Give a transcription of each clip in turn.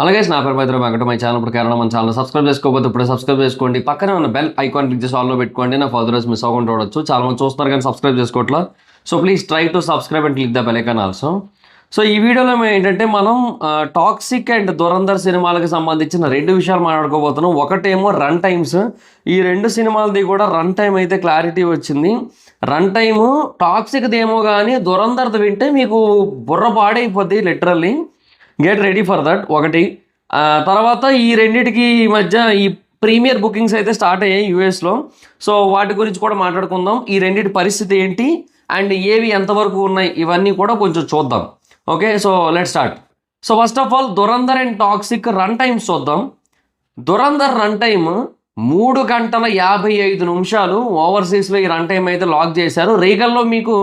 అలాగే నా పేరు మైత్రి వెంకట. మై ఛానల్ ప్రకారం మన ఛానల్ సబ్స్క్రైబ్ చేసుకోకపోతే ఇప్పుడే సబ్స్క్రైబ్ చేసుకోండి. పక్కనే ఉన్న బెల్ ఐకాన్ క్లిక్ చేసి ఆల్లో పెట్టుకోండి. నా ఫర్దర్స్ మిస్ అవ్వకుండా చూడొచ్చు. చాలా మంది చూస్తున్నారు కానీ సబ్స్క్రైబ్ చేసుకోవట్లా. So please try to subscribe and click the bell icon also. So ఈ వీడియోలో ఏంటంటే మనం టాక్సిక్ అండ్ దురంధర్ సినిమాలకు సంబంధించిన రెండు విషయాలు మాట్లాడుకోబోతున్నాం. ఒకటేమో రన్ టైమ్స్. ఈ రెండు సినిమాలది కూడా రన్ టైం అయితే క్లారిటీ వచ్చింది. రన్ టైము టాక్సిక్ది ఏమో కానీ దురంధర్ది వింటే మీకు బుర్ర పాడైపోద్ది literally. Get ready for that ఒకటి. తర్వాత ఈ రెండింటికి మధ్య ఈ ప్రీమియర్ బుకింగ్స్ అయితే స్టార్ట్ అయ్యాయి యూఎస్లో. సో వాటి గురించి కూడా మాట్లాడుకుందాం. ఈ రెండింటి పరిస్థితి ఏంటి అండ్ ఏవి ఎంతవరకు ఉన్నాయి ఇవన్నీ కూడా కొంచెం చూద్దాం. Okay, so let start. So first of all Dhurandhar and toxic run times చూద్దాం. దురంధర్ రన్ టైమ్ 3 గంటల 55 నిమిషాలు. ఓవర్సీస్లో ఈ రన్ టైం అయితే లాక్ చేశారు. రీగల్లో మీకు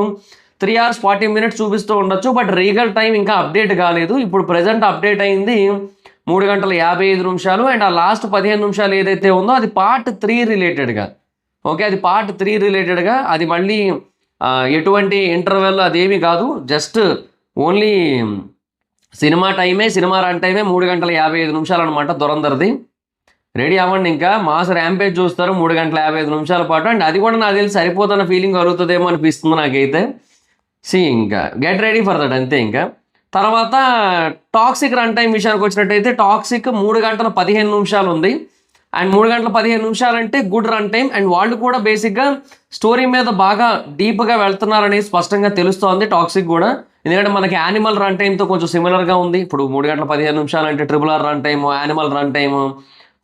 3 hours 40 minutes చూపిస్తూ ఉండొచ్చు, బట్ రీగల్ టైం ఇంకా అప్డేట్ కాలేదు. ఇప్పుడు ప్రజెంట్ అప్డేట్ అయింది 3 గంటల 55 నిమిషాలు. అండ్ ఆ లాస్ట్ 15 నిమిషాలు ఏదైతే ఉందో అది పార్ట్ 3 రిలేటెడ్గా. ఓకే, అది పార్ట్ 3 రిలేటెడ్గా. అది మళ్ళీ ఎటువంటి ఇంటర్వెల్ అదేమీ కాదు, జస్ట్ ఓన్లీ సినిమా టైమే, సినిమా రన్ టైమే 3 గంటల 55 నిమిషాలు అనమాట దురంధర్ది. రెడీ అవ్వండి, ఇంకా మాస్ ర్యాంపేజ్ చూస్తారు 3 గంటల 55 నిమిషాల పాటు. అండ్ అది కూడా నాకు తెలిసి సరిపోతున్న ఫీలింగ్ కలుగుతుందేమో అనిపిస్తుంది నాకైతే. ఇంకా గెట్ రెడీ ఫర్ దట్ అంతే. ఇంకా తర్వాత టాక్సిక్ రన్ టైం విషయానికి వచ్చినట్టయితే టాక్సిక్ 3 గంటల 15 నిమిషాలు ఉంది. అండ్ 3 గంటల 15 నిమిషాలు అంటే గుడ్ రన్ టైం. అండ్ వాళ్ళు కూడా బేసిక్గా స్టోరీ మీద బాగా డీప్గా వెళ్తున్నారనేది స్పష్టంగా తెలుస్తోంది టాక్సిక్ కూడా. ఎందుకంటే మనకి యానిమల్ రన్ టైంతో కొంచెం సిమిలర్గా ఉంది. ఇప్పుడు 3 గంటల 15 నిమిషాలు అంటే RRR run time, animal run time,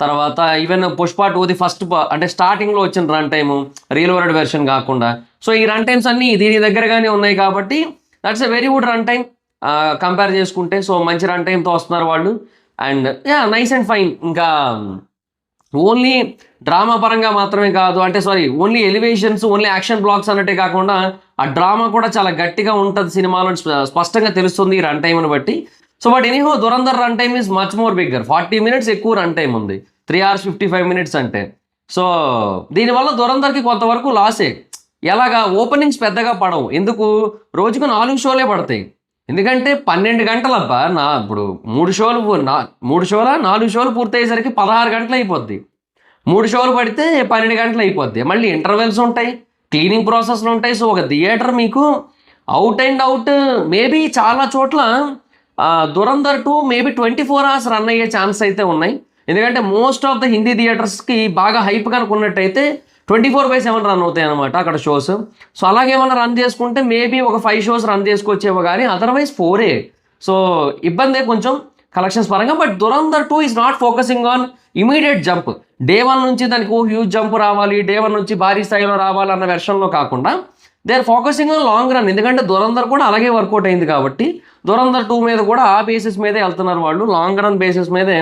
తర్వాత ఈవెన్ పుష్ప 2ది ఫస్ట్ అంటే స్టార్టింగ్లో వచ్చిన రన్ టైము, రీలోడెడ్ వెర్షన్ కాకుండా. సో ఈ రన్ టైమ్స్ అన్నీ దీని దగ్గరగానే ఉన్నాయి కాబట్టి that's a very good run time compare చేసుకుంటే. సో మంచి రన్ టైంతో వస్తున్నారు వాళ్ళు. And nice and fine. ఇంకా ఓన్లీ డ్రామా పరంగా మాత్రమే కాదు, అంటే only elevations, only action blocks అన్నట్టే కాకుండా ఆ డ్రామా కూడా చాలా గట్టిగా ఉంటుంది సినిమాలో, స్పష్టంగా తెలుస్తుంది ఈ రన్ టైంని బట్టి. So but anyhow Dhurandhar run time is much more bigger. 40 minutes ఎక్కువ రన్ టైం ఉంది, 3 hours 55 minutes అంటే. సో దీనివల్ల దురంధర్కి కొంతవరకు లాసే. ఎలాగా ఓపెనింగ్స్ పెద్దగా పడవు. ఎందుకు, రోజుకు 4 షోలే పడతాయి. ఎందుకంటే 12 గంటలబ్బా. ఇప్పుడు 3 షోలు 4 షోలు పూర్తయ్యేసరికి 16 గంటలు అయిపోద్ది. 3 షోలు పడితే 12 గంటలు అయిపోద్ది. మళ్ళీ ఇంటర్వెల్స్ ఉంటాయి, క్లీనింగ్ ప్రాసెస్లు ఉంటాయి. సో ఒక థియేటర్ మీకు అవుట్ అండ్ అవుట్ మేబీ చాలా చోట్ల దురంధర్ 2 మేబీ 24 hours రన్ అయ్యే ఛాన్స్ అయితే ఉన్నాయి. ఎందుకంటే మోస్ట్ ఆఫ్ ద హిందీ థియేటర్స్కి బాగా హైప్ కనుకున్నట్టయితే 24/7 రన్ అవుతాయి అనమాట అక్కడ షోస్. సో అలాగేమన్నా రన్ చేసుకుంటే మేబీ ఒక 5 shows రన్ చేసుకొచ్చేవో, కానీ అదర్వైజ్ 4. సో ఇబ్బందే కొంచెం కలెక్షన్స్ పరంగా. But Dhurandhar 2 is not focusing on immediate jump. Day 1 నుంచి దానికి హ్యూజ్ జంప్ రావాలి, Day 1 నుంచి భారీ స్థాయిలో రావాలి అన్న వెర్షన్లో కాకుండా they are focusing on long run. ఎందుకంటే దురంధర్ కూడా అలాగే వర్కౌట్ అయింది కాబట్టి దురంధర్ 2 మీద కూడా ఆ బేసిస్ మీదే వెళ్తున్నారు వాళ్ళు, లాంగ్ రన్ బేసిస్ మీదే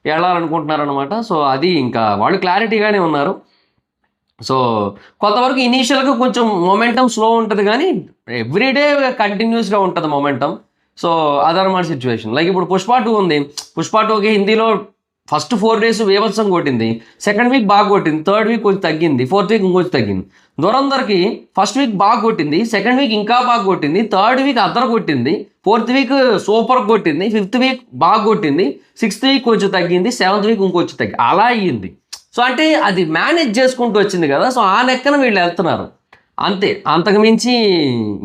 వెళ్ళాలనుకుంటున్నారు అనమాట. సో అది ఇంకా వాళ్ళు క్లారిటీగానే ఉన్నారు. సో కొంతవరకు ఇనీషియల్గా కొంచెం మొమెంటం స్లో ఉంటుంది, కానీ ఎవ్రీడే కంటిన్యూస్గా ఉంటుంది మొమెంటం. సో అదనమాట సిచ్యువేషన్. లైక్ ఇప్పుడు పుష్ప 2 ఉంది. పుష్ప 2కి హిందీలో ఫస్ట్ 4 days వేవత్సం కొట్టింది, సెకండ్ వీక్ బాగా కొట్టింది, థర్డ్ వీక్ కొంచెం తగ్గింది, ఫోర్త్ వీక్ ఇంకొంచెం తగ్గింది. దురంధర్కి ఫస్ట్ వీక్ బాగా కొట్టింది, సెకండ్ వీక్ ఇంకా బాగా కొట్టింది, థర్డ్ వీక్ అద్దరు కొట్టింది, ఫోర్త్ వీక్ సూపర్ కొట్టింది, ఫిఫ్త్ వీక్ బాగా కొట్టింది, సిక్స్త్ వీక్ కొంచెం తగ్గింది, సెవెంత్ వీక్ ఇంకొంచెం తగ్గి అలా అయ్యింది. సో అంటే అది మేనేజ్ చేసుకుంటూ వచ్చింది కదా. సో ఆ లెక్కన వీళ్ళు వెళ్తున్నారు అంతే, అంతకు మించి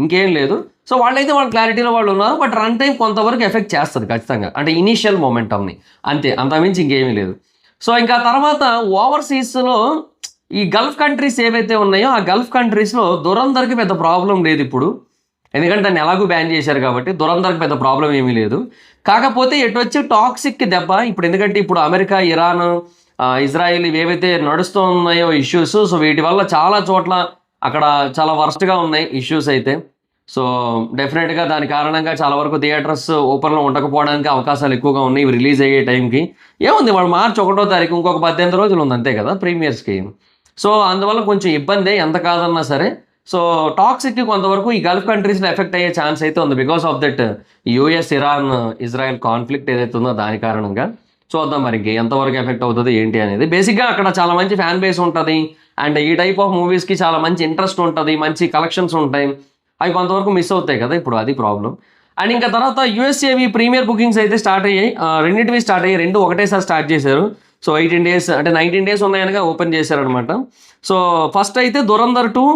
ఇంకేం లేదు. సో వాళ్ళైతే వాళ్ళ క్లారిటీలో వాళ్ళు ఉన్నారు. బట్ రన్ టైం కొంతవరకు ఎఫెక్ట్ చేస్తుంది ఖచ్చితంగా, అంటే ఇనీషియల్ మొమెంటమ్ని అంతే, అంతకుమించి ఇంకేమీ లేదు. సో ఇంకా తర్వాత ఓవర్సీస్లో ఈ గల్ఫ్ కంట్రీస్ ఏవైతే ఉన్నాయో ఆ గల్ఫ్ కంట్రీస్లో దురంధర్కి పెద్ద ప్రాబ్లం లేదు ఇప్పుడు. ఎందుకంటే దాన్ని ఎలాగూ బ్యాన్ చేశారు కాబట్టి దురంధర్కి పెద్ద ప్రాబ్లం ఏమీ లేదు. కాకపోతే ఎటు వచ్చి టాక్సిక్కి దెబ్బ ఇప్పుడు. ఎందుకంటే ఇప్పుడు అమెరికా, ఇరాన్, ఇజ్రాయిల్ ఇవేవైతే నడుస్తూ ఉన్నాయో ఇష్యూస్, సో వీటి వల్ల చాలా చోట్ల అక్కడ చాలా వర్స్ట్గా ఉన్నాయి ఇష్యూస్ అయితే. సో డెఫినెట్గా దాని కారణంగా చాలా వరకు థియేటర్స్ ఓపెన్లో ఉండకపోవడానికి అవకాశాలు ఎక్కువగా ఉన్నాయి ఇవి రిలీజ్ అయ్యే టైంకి. ఏముంది, వాళ్ళు March 1వ తారీఖు ఇంకొక 18 రోజులు ఉంది అంతే కదా ప్రీమియర్స్కి. సో అందువల్ల కొంచెం ఇబ్బందే ఎంత కాదన్నా సరే. సో టాక్సిక్కి కొంతవరకు ఈ గల్ఫ్ కంట్రీస్లో ఎఫెక్ట్ అయ్యే ఛాన్స్ అయితే ఉంది because of that US, Iran, Israel conflict ఏదైతే ఉందో దాని కారణంగా. చూద్దాం మరి ఇంక ఎంతవరకు ఎఫెక్ట్ అవుతుంది ఏంటి అనేది. బేసిక్గా అక్కడ చాలా మంచి ఫ్యాన్ బేస్ ఉంటుంది అండ్ ఈ టైప్ ఆఫ్ మూవీస్కి చాలా మంచి ఇంట్రెస్ట్ ఉంటుంది, మంచి కలెక్షన్స్ ఉంటాయి. అవి కొంతవరకు మిస్ అవుతాయి కదా ఇప్పుడు, అది ప్రాబ్లం. అండ్ ఇంకా తర్వాత యూఎస్ఏవి ప్రీమియర్ బుకింగ్స్ అయితే స్టార్ట్ అయ్యాయి, రెండింటివి స్టార్ట్ అయ్యాయి, రెండు ఒకటేసారి స్టార్ట్ చేశారు. సో 18 days అంటే 19 days ఉన్నాయనగా ఓపెన్ చేశారనమాట. సో ఫస్ట్ అయితే దురంధర్ 2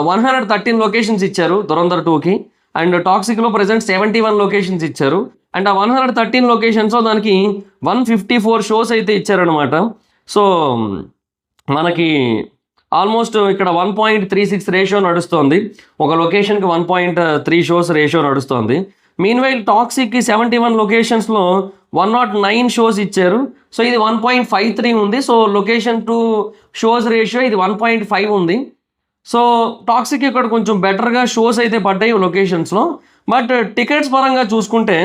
113 లొకేషన్స్ ఇచ్చారు దురంధర్ 2కి. అండ్ టాక్సిక్లో ప్రజెంట్ 71 లొకేషన్స్ ఇచ్చారు. అండ్ ఆ 113 లొకేషన్స్లో దానికి 154 షోస్ అయితే ఇచ్చారనమాట. సో మనకి ఆల్మోస్ట్ ఇక్కడ 1.36 రేషియో నడుస్తుంది, ఒక లొకేషన్కి 1.3 షోస్ రేషియో నడుస్తుంది. మీన్వైల్ టాక్సిక్కి 71 లొకేషన్స్లో 109 షోస్ ఇచ్చారు. సో ఇది 1.53 ఉంది. So location to shows ratio ఇది 1.5 ఉంది. సో టాక్సిక్ ఇక్కడ కొంచెం బెటర్గా షోస్ అయితే పడ్డాయి లొకేషన్స్లో. బట్ టికెట్స్ పరంగా చూసుకుంటే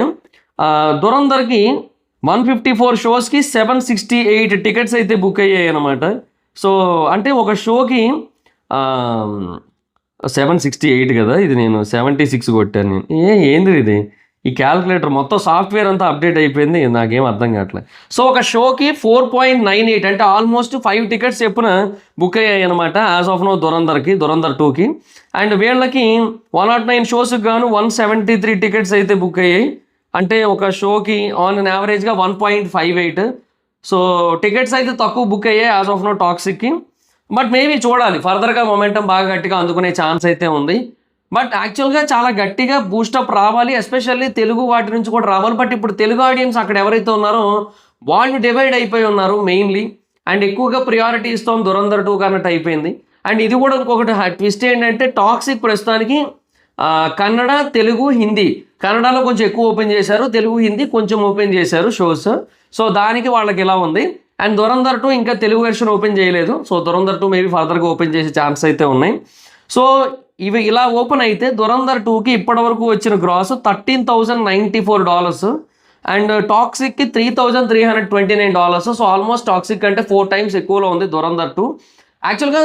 దురంధర్కి 154 షోస్కి 768 టికెట్స్ అయితే బుక్ అయ్యాయి అనమాట. సో అంటే ఒక షోకి 768 కదా, ఇది నేను 76 కొట్టాను నేను. ఏంది ఇది, ఈ క్యాల్కులేటర్ మొత్తం సాఫ్ట్వేర్ అంతా అప్డేట్ అయిపోయింది, నాకేం అర్థం కావట్లేదు. సో ఒక షోకి 4.98 అంటే ఆల్మోస్ట్ 5 టికెట్స్ చెప్పున బుక్ అయ్యాయి అనమాట యాజ్ ఆఫ్ నో దురంధర్ 2కి. అండ్ వీళ్ళకి 109 షోస్కి గాను 173 టికెట్స్ అయితే బుక్ అయ్యాయి. అంటే ఒక షోకి ఆన్ అన్ యావరేజ్గా 1.58. సో టికెట్స్ అయితే తక్కువ బుక్ అయ్యాయి యాజ్ ఆఫ్ నో టాక్సిక్కి. బట్ మేబీ చూడాలి, ఫర్దర్గా మొమెంటం బాగా గట్టిగా అందుకునే ఛాన్స్ అయితే ఉంది. బట్ యాక్చువల్గా చాలా గట్టిగా బూస్టప్ రావాలి, ఎస్పెషల్లీ తెలుగు వాటి నుంచి కూడా రావాలి. బట్ ఇప్పుడు తెలుగు ఆడియన్స్ అక్కడ ఎవరైతే ఉన్నారో వాళ్ళు డివైడ్ అయిపోయి ఉన్నారు మెయిన్లీ. అండ్ ఎక్కువగా ప్రియారిటీ ఇస్తాం దురంధర్ 2 అన్నట్టు అయిపోయింది. అండ్ ఇది కూడా ఇంకొకటి ట్విస్ట్ ఏంటంటే టాక్సిక్ ప్రస్తుతానికి కన్నడ, తెలుగు, హిందీ, కన్నడలో కొంచెం ఎక్కువ ఓపెన్ చేశారు, తెలుగు, హిందీ కొంచెం ఓపెన్ చేశారు షోస్. సో దానికి వాళ్ళకి ఇలా ఉంది. అండ్ దురంధర్ 2 ఇంకా తెలుగు వెర్షన్ ఓపెన్ చేయలేదు. సో దురంధర్ 2 మేబీ ఫర్దర్గా ఓపెన్ చేసే ఛాన్స్ అయితే ఉన్నాయి. సో ఇవి ఇలా ఓపెన్ అయితే దురంధర్ 2కి ఇప్పటివరకు వచ్చిన గ్రాస్ $13,094. అండ్ టాక్సిక్కి $3,329. సో ఆల్మోస్ట్ టాక్సిక్ కంటే 4 times ఎక్కువలో ఉంది దురంధర్ 2. యాక్చువల్గా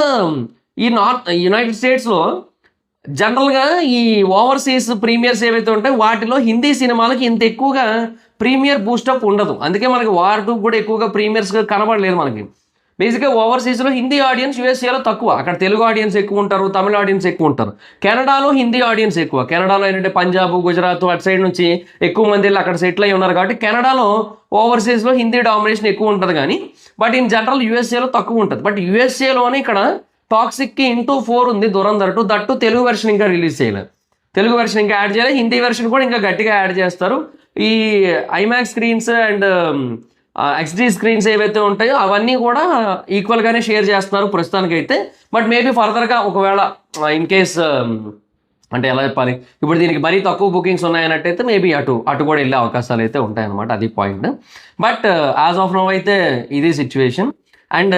ఈ యునైటెడ్ స్టేట్స్లో జనరల్గా ఈ ఓవర్సీస్ ప్రీమియర్స్ ఏవైతే ఉంటాయో వాటిలో హిందీ సినిమాలకి ఇంత ఎక్కువగా ప్రీమియర్ బూస్టప్ ఉండదు. అందుకే మనకి వార్ 2 కూడా ఎక్కువగా ప్రీమియర్స్గా కనబడలేదు మనకి. బేసిక్గా ఓవర్సీస్లో హిందీ ఆడియన్స్ యూఎస్ఏలో తక్కువ, అక్కడ తెలుగు ఆడియన్స్ ఎక్కువ ఉంటారు, తమిళ ఆడియన్స్ ఎక్కువ ఉంటారు. కెనడాలో హిందీ ఆడియన్స్ ఎక్కువ. కెనడాలో ఏంటంటే పంజాబ్, గుజరాత్ అటు సైడ్ నుంచి ఎక్కువ మంది అక్కడ సెటిల్ అయి ఉన్నారు కాబట్టి కెనడాలో ఓవర్సీస్లో హిందీ డామినేషన్ ఎక్కువ ఉంటుంది. కానీ బట్ ఇన్ జనరల్ యూఎస్ఏలో తక్కువ ఉంటుంది. బట్ యూఎస్ఏలోనే ఇక్కడ టాక్సిక్కి *4 ఉంది దురంధర్ 2. దట్టు తెలుగు వెర్షన్ ఇంకా రిలీజ్ చేయలేదు, తెలుగు వెర్షన్ ఇంకా యాడ్ చేయలేదు, హిందీ వెర్షన్ కూడా ఇంకా గట్టిగా యాడ్ చేస్తారు. ఈ IMAX screens and XD screens ఏవైతే ఉంటాయో అవన్నీ కూడా ఈక్వల్గానే షేర్ చేస్తున్నారు ప్రస్తుతానికైతే. బట్ మేబీ ఫర్దర్గా ఒకవేళ ఇన్ కేస్ అంటే ఎలా చెప్పాలి, ఇప్పుడు దీనికి మరీ తక్కువ బుకింగ్స్ ఉన్నాయన్నట్టయితే మేబీ అటు కూడా వెళ్ళే అవకాశాలు అయితే ఉంటాయన్నమాట, అది point. But as of now అయితే ఇది సిచ్యువేషన్. అండ్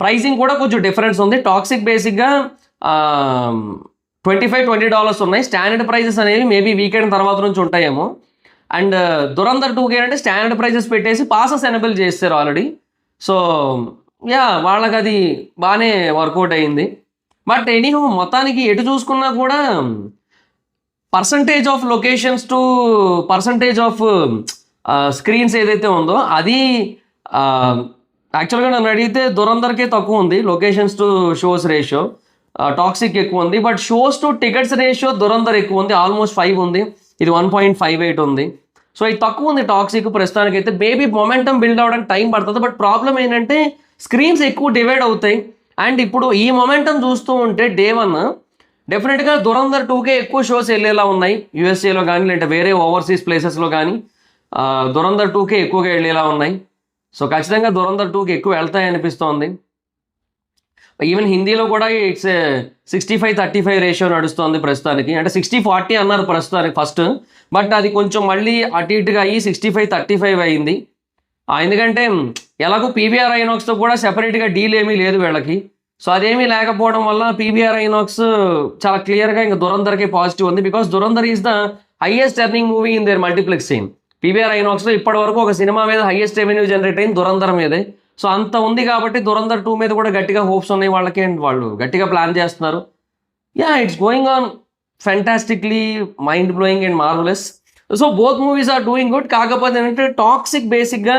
ప్రైసింగ్ కూడా కొంచెం డిఫరెన్స్ ఉంది. టాక్సిక్ బేసిక్గా $25-20 ఉన్నాయి. స్టాండర్డ్ ప్రైజెస్ అనేవి మేబీ వీకెండ్ తర్వాత నుంచి ఉంటాయేమో. అండ్ దురంధర్ 2కి ఏంటంటే స్టాండర్డ్ ప్రైజెస్ పెట్టేసి పాసెస్ ఎనేబుల్ చేస్తారు ఆల్రెడీ. సో వాళ్ళకి అది బాగానే వర్కౌట్ అయ్యింది. బట్ ఎనీహో మొత్తానికి ఎటు చూసుకున్నా కూడా percentage of locations to percentage of screens ఏదైతే ఉందో అది యాక్చువల్గా నన్ను అడిగితే దురంధర్కే తక్కువ ఉంది locations to shows ratio, toxic ఎక్కువ ఉంది. But shows to tickets ratio Dhurandhar ఎక్కువ ఉంది, ఆల్మోస్ట్ 5 ఉంది, ఇది 1.58 ఉంది. సో ఇది తక్కువ ఉంది టాక్సిక్ ప్రస్తుతానికి అయితే. మేబీ మొమెంటం బిల్డ్ అవ్వడానికి టైం పడుతుంది. బట్ ప్రాబ్లం ఏంటంటే స్క్రీన్స్ ఎక్కువ డివైడ్ అవుతాయి. అండ్ ఇప్పుడు ఈ మొమెంటం చూస్తూ ఉంటే డే 1 డెఫినెట్గా దురంధర్ 2కే ఎక్కువ షోస్ వెళ్ళేలా ఉన్నాయి యూఎస్ఏలో కానీ లేదంటే వేరే ఓవర్సీస్ ప్లేసెస్లో కానీ దురంధర్ 2కే ఎక్కువగా వెళ్ళేలా ఉన్నాయి. సో ఖచ్చితంగా దురంధర్ 2కి ఎక్కువ వెళ్తాయి అనిపిస్తోంది. ఈవెన్ హిందీలో కూడా ఇట్స్ 65-35 రేషియో నడుస్తుంది ప్రస్తుతానికి. అంటే 60-40 అన్నారు ప్రస్తుతానికి ఫస్ట్, బట్ అది కొంచెం మళ్ళీ అటు ఇటుగా అయ్యి 65-35 అయింది. ఎందుకంటే ఎలాగో పీవీఆర్ ఐనాక్స్తో కూడా సెపరేట్గా డీల్ ఏమీ లేదు వీళ్ళకి. సో అదేమీ లేకపోవడం వల్ల పీవీఆర్ ఐనాక్స్ చాలా క్లియర్గా ఇంకా దురంధర్కే పాజిటివ్ ఉంది. Because Dhurandhar is the highest earning movie in their multiplex chain. PVR ఐనాక్స్లో ఇప్పటి వరకు ఒక సినిమా మీద హైయెస్ట్ రెవెన్యూ జనరేట్ అయింది దురంధర్ మీదే. సో అంత ఉంది కాబట్టి దురంధర్ 2 మీద కూడా గట్టిగా హోప్స్ ఉన్నాయి వాళ్ళకి. అండ్ వాళ్ళు గట్టిగా ప్లాన్ చేస్తున్నారు. It's going on fantastically mind blowing and marvellous. So both movies are doing good. కాకపోతే ఏంటంటే టాక్సిక్ బేసిక్గా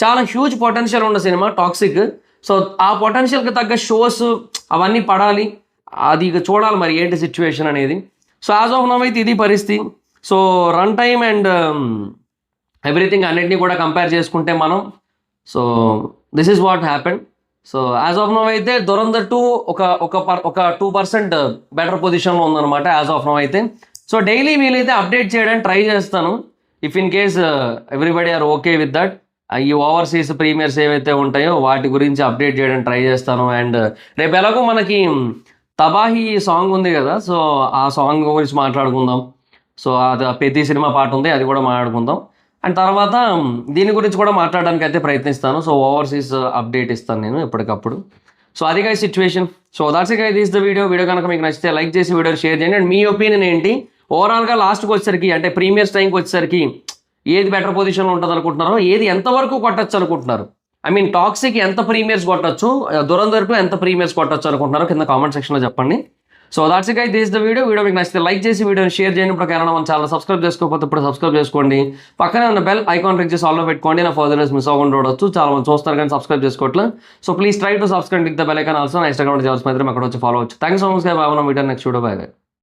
చాలా హ్యూజ్ పొటెన్షియల్ ఉన్న సినిమా టాక్సిక్. సో ఆ పొటెన్షియల్కి తగ్గ షోస్ అవన్నీ పడాలి, అది ఇక చూడాలి మరి ఏంటి సిచ్యువేషన్ అనేది. సో యాజ్ ఆఫ్ నౌ అయితే ఇది పరిస్థితి. So run time and everything అన్నిటినీ కూడా కంపేర్ చేసుకుంటే మనం so this is what happened. So as of now అయితే దురంధర్ 2 ఒక 2% బెటర్ పొజిషన్లో ఉందన్నమాట యాజ్ ఆఫ్ నో అయితే. సో డైలీ వీలైతే అప్డేట్ చేయడానికి ట్రై చేస్తాను if in case everybody are okay with that. ఈ ఓవర్సీస్ ప్రీమియర్స్ ఏవైతే ఉంటాయో వాటి గురించి అప్డేట్ చేయడానికి ట్రై చేస్తాను. అండ్ రేపు ఎలాగో మనకి తబాహి సాంగ్ ఉంది కదా, సో ఆ సాంగ్ గురించి మాట్లాడుకుందాం. సో అది ప్రతి సినిమా పాట ఉంది, అది కూడా మాట్లాడుకుందాం. అండ్ తర్వాత దీని గురించి కూడా మాట్లాడడానికి అయితే ప్రయత్నిస్తాను. సో ఓవర్సీస్ అప్డేట్ ఇస్తాను నేను ఎప్పటికప్పుడు. సో అది guys situation. So that's guys this the video కనుక మీకు నచ్చితే లైక్ చేసి వీడియోని షేర్ చేయండి. అండ్ మీ ఒపీనియన్ ఏంటి ఓవరాల్గా లాస్ట్కి వచ్చేసరికి అంటే ప్రీమియర్స్ టైంకి వచ్చేసరికి ఏది బెటర్ పొజిషన్లో ఉంటుంది అనుకుంటున్నారో, ఏది ఎంతవరకు కొట్టచ్చు అనుకుంటున్నారు, ఐ మీన్ టాక్సిక్ ఎంత ప్రీమియర్స్ కొట్టచ్చు, దురంధర్ 2 ఎంత ప్రీమియర్స్ కొట్టచ్చు అనుకుంటున్నారో కింద కామెంట్ సెక్షన్లో చెప్పండి. So that's guys this the video మీకు నచ్చితే లైక్ చేసి వీడియోని షేర్ చేయండి. ఇప్పుడు కారణం మన ఛానల్ సబ్స్క్రైబ్ చేసుకోకపోతే ఇప్పుడు సబ్స్క్రైబ్ చేసుకోండి. పక్కనే ఉన్న బెల్ ఐకాన్ క్లిక్ చేసి ఆల్లో పెట్టుకోండి. నా ఫర్దర్ మిస్ అవ్వకుండా చూడొచ్చు. చాలా మంది చూస్తారు కానీ సబ్స్క్రైబ్ చేసుకోవట్లేదు. So please try to subscribe with the bell icon also. నా ఇన్స్టాగ్రామ్ జాబ్స్ మాత్రం అక్కడ వచ్చి ఫాలో అవచ్చు. Thanks so much. బాగా మీటర్ నెక్స్ట్ వీడియో. Bye by.